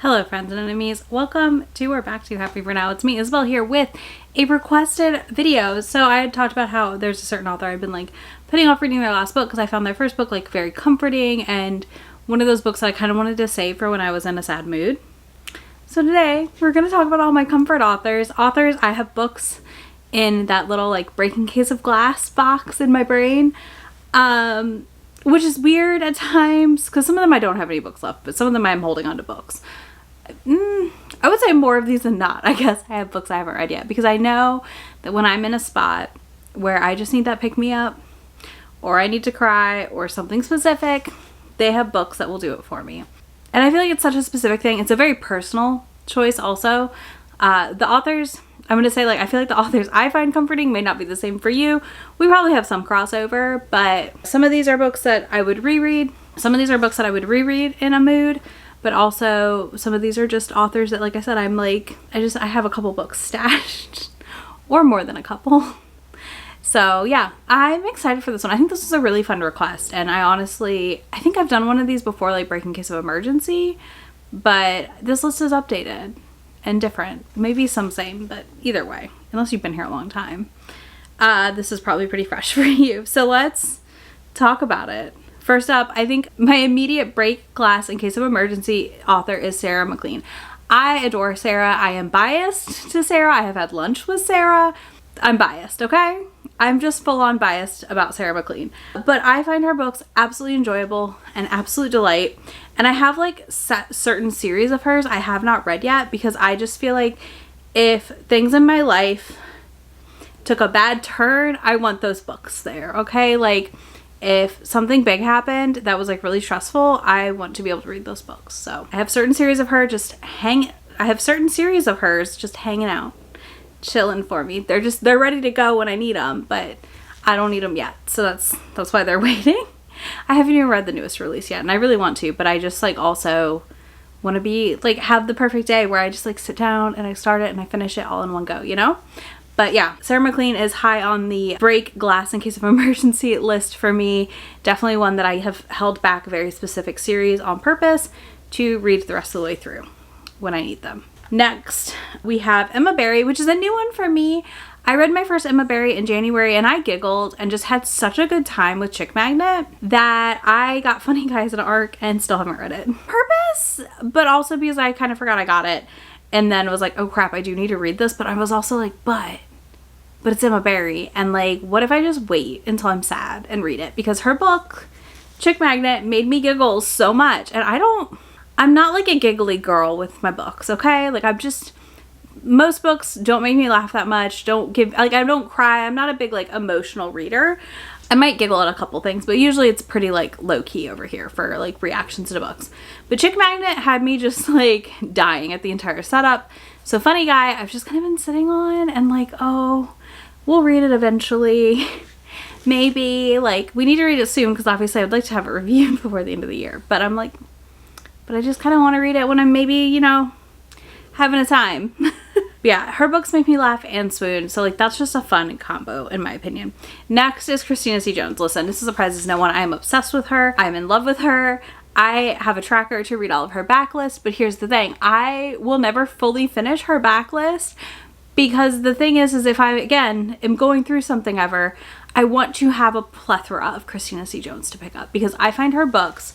Hello friends and enemies, welcome to or back to Happy For Now. It's me, Isabel, here with a requested video. So I had talked about how there's a certain author I've been like putting off reading their last book because I found their first book like very comforting and one of those books that I kind of wanted to save for when I was in a sad mood. So today we're going to talk about all my comfort authors. I have books in that little like breaking case of glass box in my brain. Which is weird at times because some of them I don't have any books left, but some of them I'm holding on to books. I would say more of these than not. I guess I have books I haven't read yet because I know that when I'm in a spot where I just need that pick me up or I need to cry or something specific, they have books that will do it for me. And I feel like it's such a specific thing. It's a very personal choice also. The authors, I'm going to say, like, I feel like the authors I find comforting may not be the same for you. We probably have some crossover, but some of these are books that I would reread. Some of these are books that I would reread in a mood, but also some of these are just authors that, like I said, I'm like, I have a couple books stashed or more than a couple. So yeah, I'm excited for this one. I think this is a really fun request, and I think I've done one of these before, like Breaking Case of Emergency, but this list is updated and different. Maybe some same, but either way, unless you've been here a long time, this is probably pretty fresh for you. So let's talk about it. First up, I think my immediate break glass in case of emergency author is Sarah McLean. I adore Sarah. I am biased to Sarah. I have had lunch with Sarah. I'm biased, okay? I'm just full on biased about Sarah McLean. But I find her books absolutely enjoyable and absolute delight. And I have like certain series of hers I have not read yet because I just feel like if things in my life took a bad turn, I want those books there, okay? Like if something big happened that was like really stressful, I want to be able to read those books. So I have certain series of her just hanging out, chilling for me. They're ready to go when I need them, but I don't need them yet. So that's why they're waiting. I haven't even read the newest release yet, and I really want to, but I just like also want to be like have the perfect day where I just like sit down and I start it and I finish it all in one go, you know? But yeah, Sarah McLean is high on the break glass in case of emergency list for me. Definitely one that I have held back a very specific series on purpose to read the rest of the way through when I need them. Next, we have Emma Barry, which is a new one for me. I read my first Emma Barry in January and I giggled and just had such a good time with Chick Magnet that I got Funny Guys and ARC and still haven't read it. Purpose, but also because I kind of forgot I got it and then was like, oh crap, I do need to read this. But I was also like, but it's Emma Barry, and like, what if I just wait until I'm sad and read it? Because her book, Chick Magnet, made me giggle so much, and I'm not like a giggly girl with my books, okay? Like most books don't make me laugh that much, I don't cry. I'm not a big like emotional reader. I might giggle at a couple things, but usually it's pretty like low key over here for like reactions to books. But Chick Magnet had me just like dying at the entire setup. So Funny Guy, I've just kind of been sitting on and like, oh, we'll read it eventually. Maybe like we need to read it soon because obviously I'd like to have it reviewed before the end of the year. But I'm like, but I just kind of want to read it when I'm maybe, you know, having a time. Yeah, her books make me laugh and swoon, so like that's just a fun combo in my opinion. Next is Christina C Jones. Listen, this surprises no one. I am obsessed with her. I'm in love with her. I have a tracker to read all of her backlist, but here's the thing. I will never fully finish her backlist because the thing is if I, again, am going through something ever, I want to have a plethora of Christina C Jones to pick up because I find her books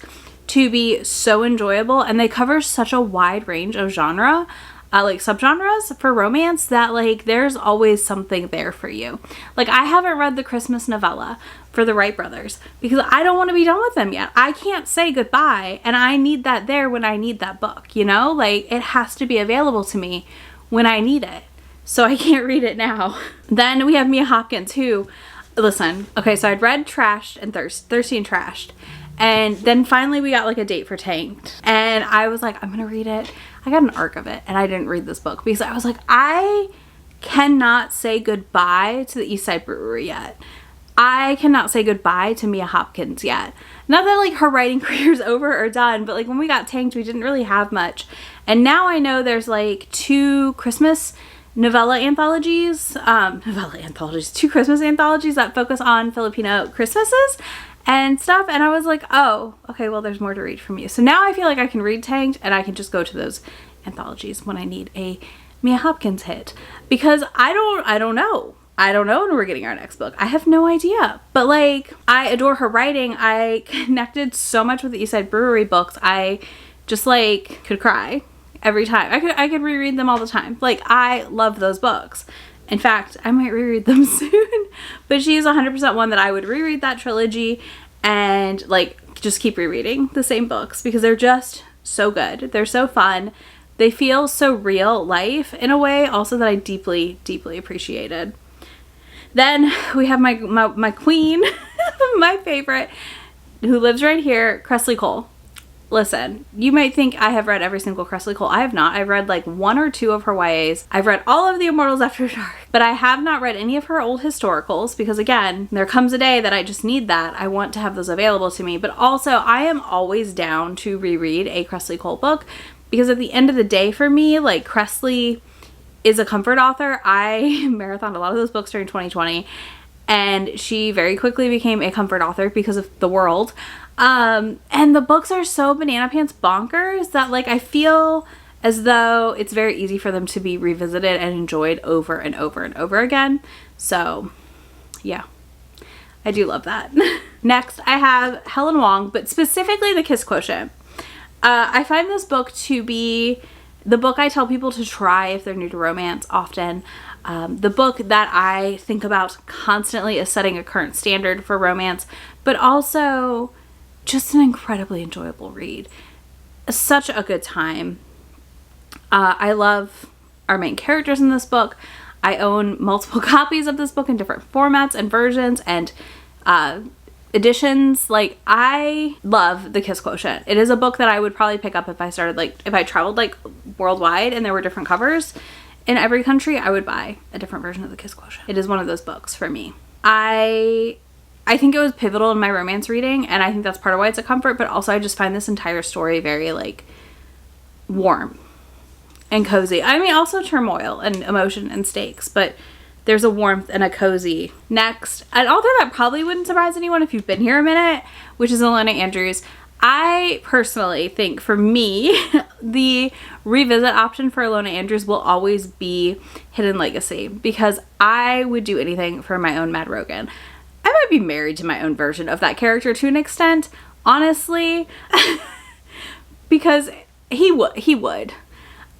to be so enjoyable and they cover such a wide range of genre. Like subgenres for romance that like there's always something there for you. Like I haven't read the Christmas novella for the Wright brothers because I don't want to be done with them yet. I can't say goodbye and I need that there when I need that book, you know? Like it has to be available to me when I need it. So I can't read it now. Then we have Mia Hopkins who, listen, okay, so I'd read Trashed and Thirsty and Trashed. And then finally we got like a date for Tanked. And I was like, I'm gonna read it. I got an arc of it and I didn't read this book because I was like, I cannot say goodbye to the East Side Brewery yet. I cannot say goodbye to Mia Hopkins yet. Not that like her writing career's over or done, but like when we got Tanked, we didn't really have much. And now I know there's like two Christmas anthologies, two Christmas anthologies that focus on Filipino Christmases. and stuff. And I was like, oh, okay, well, there's more to read from you. So now I feel like I can read Tanked, and I can just go to those anthologies when I need a Mia Hopkins hit, because I don't know when we're getting our next book. I have no idea. But like, I adore her writing. I connected so much with the East Side Brewery books. I just like could cry every time. I could reread them all the time. Like, I love those books. In fact, I might reread them soon. But she is 100% one that I would reread that trilogy and like just keep rereading the same books, because they're just so good. They're so fun. They feel so real life in a way also that I deeply, deeply appreciated. Then we have my queen, my favorite, who lives right here, Christina Cole. Listen, you might think I have read every single Christina Cole. I have not. I've read like 1 or 2 of her YAs. I've read all of the Immortals After Dark, but I have not read any of her old historicals, because again, there comes a day that I just need that. I want to have those available to me. But also, I am always down to reread a Christina Cole book, because at the end of the day for me, like, Cressley is a comfort author. I marathoned a lot of those books during 2020, and she very quickly became a comfort author because of the world. And the books are so banana pants bonkers that like I feel as though it's very easy for them to be revisited and enjoyed over and over and over again. So yeah, I do love that. Next, I have Helen Wong, but specifically The Kiss Quotient. I find this book to be the book I tell people to try if they're new to romance often. The book that I think about constantly as setting a current standard for romance, but also just an incredibly enjoyable read. Such a good time. I love our main characters in this book. I own multiple copies of this book in different formats and versions and editions. Like, I love The Kiss Quotient. It is a book that I would probably pick up if I started, like, if I traveled like worldwide and there were different covers in every country. I would buy a different version of The Kiss Quotient. It is one of those books for me. I think it was pivotal in my romance reading, and I think that's part of why it's a comfort, but also I just find this entire story very, like, warm and cozy. I mean, also turmoil and emotion and stakes, but there's a warmth and a cozy. Next, an author that probably wouldn't surprise anyone if you've been here a minute, which is Ilona Andrews. I personally think, for me, the revisit option for Ilona Andrews will always be Hidden Legacy, because I would do anything for my own Mad Rogan. I might be married to my own version of that character to an extent, honestly, because he would.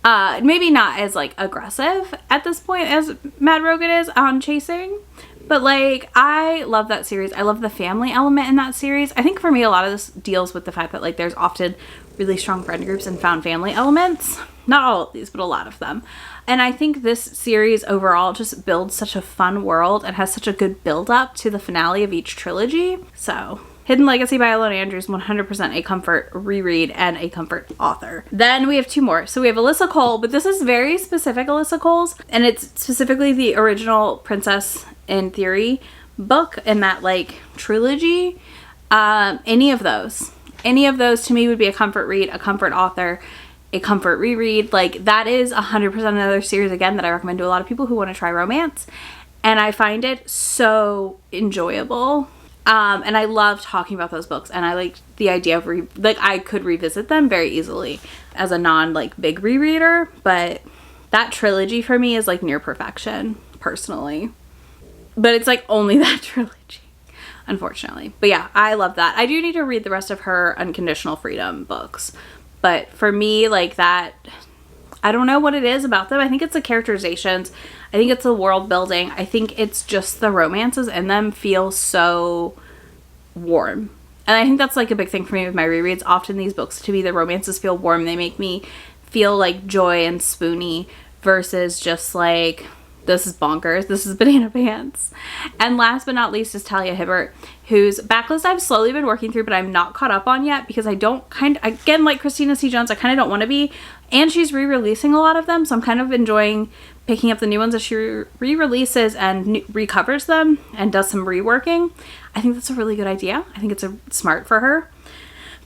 Maybe not as, like, aggressive at this point as Mad Rogan is on Chasing, but, like, I love that series. I love the family element in that series. I think for me, a lot of this deals with the fact that, like, there's often really strong friend groups and found family elements. Not all of these, but a lot of them. And I think this series overall just builds such a fun world and has such a good build up to the finale of each trilogy. So, Hidden Legacy by Ilona Andrews, 100% a comfort reread and a comfort author. Then we have 2 more. So we have Alyssa Cole, but this is very specific Alyssa Cole's, and it's specifically the original Princess in Theory book in that, like, trilogy. Any of those to me would be a comfort read, a comfort author, a comfort reread. Like, that is 100% another series, again, that I recommend to a lot of people who want to try romance, and I find it so enjoyable. And I love talking about those books, and I like the idea of I could revisit them very easily as a non, like, big rereader, but that trilogy for me is, like, near perfection, personally. But it's, like, only that trilogy, unfortunately. But yeah, I love that. I do need to read the rest of her Unconditional Freedom books, but for me, like, that, I don't know what it is about them. I think it's the characterizations. I think it's the world building. I think it's just the romances in them feel so warm. And I think that's, like, a big thing for me with my rereads. Often these books, to me, the romances feel warm. They make me feel like joy and spoony versus just like, this is bonkers, this is banana pants. And last but not least is Talia Hibbert, whose backlist I've slowly been working through, but I'm not caught up on yet because I don't again, like Christina C Jones, I kind of don't want to be. And she's re-releasing a lot of them, so I'm kind of enjoying picking up the new ones as she re-releases and recovers them and does some reworking. I think that's a really good idea. I think it's smart for her.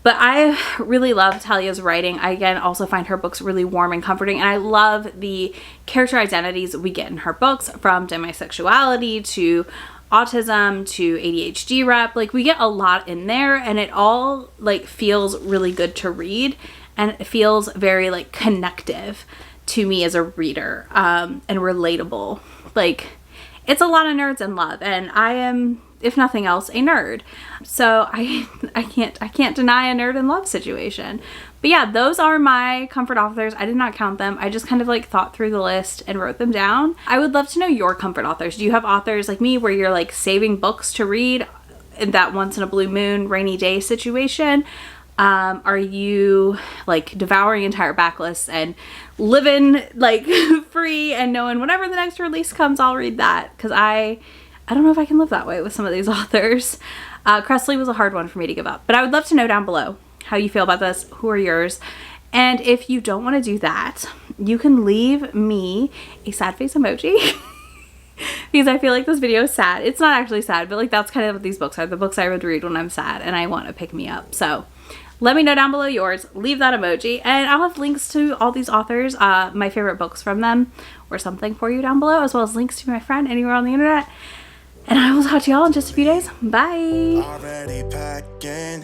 But I really love Talia's writing. I, again, also find her books really warm and comforting. And I love the character identities we get in her books, from demisexuality to autism to ADHD rep. Like, we get a lot in there, and it all like feels really good to read, and it feels very like connective to me as a reader, and relatable. Like, it's a lot of nerds in love, and I am, if nothing else, a nerd. So I can't deny a nerd in love situation. But yeah, those are my comfort authors. I did not count them. I just kind of like thought through the list and wrote them down. I would love to know your comfort authors. Do you have authors like me where you're like saving books to read in that once in a blue moon rainy day situation? Are you like devouring entire backlists and living like free and knowing whenever the next release comes, I'll read that? Because I don't know if I can live that way with some of these authors. Cressley was a hard one for me to give up, but I would love to know down below how you feel about this. Who are yours? And if you don't want to do that, you can leave me a sad face emoji because I feel like this video is sad. It's not actually sad, but like that's kind of what these books are. The books I would read when I'm sad and I want to pick me up. So let me know down below yours. Leave that emoji, and I'll have links to all these authors, my favorite books from them or something for you down below, as well as links to my friend anywhere on the internet. And I will talk to y'all in just a few days. Bye. Already packing,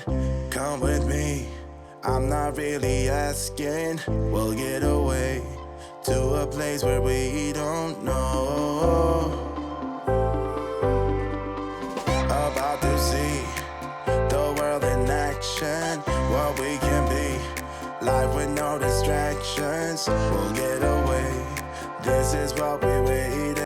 come with me. I'm not really asking. We'll get away to a place where we don't know. About to see the world in action, what we can be. Life with no distractions. We'll get away. This is what we waited.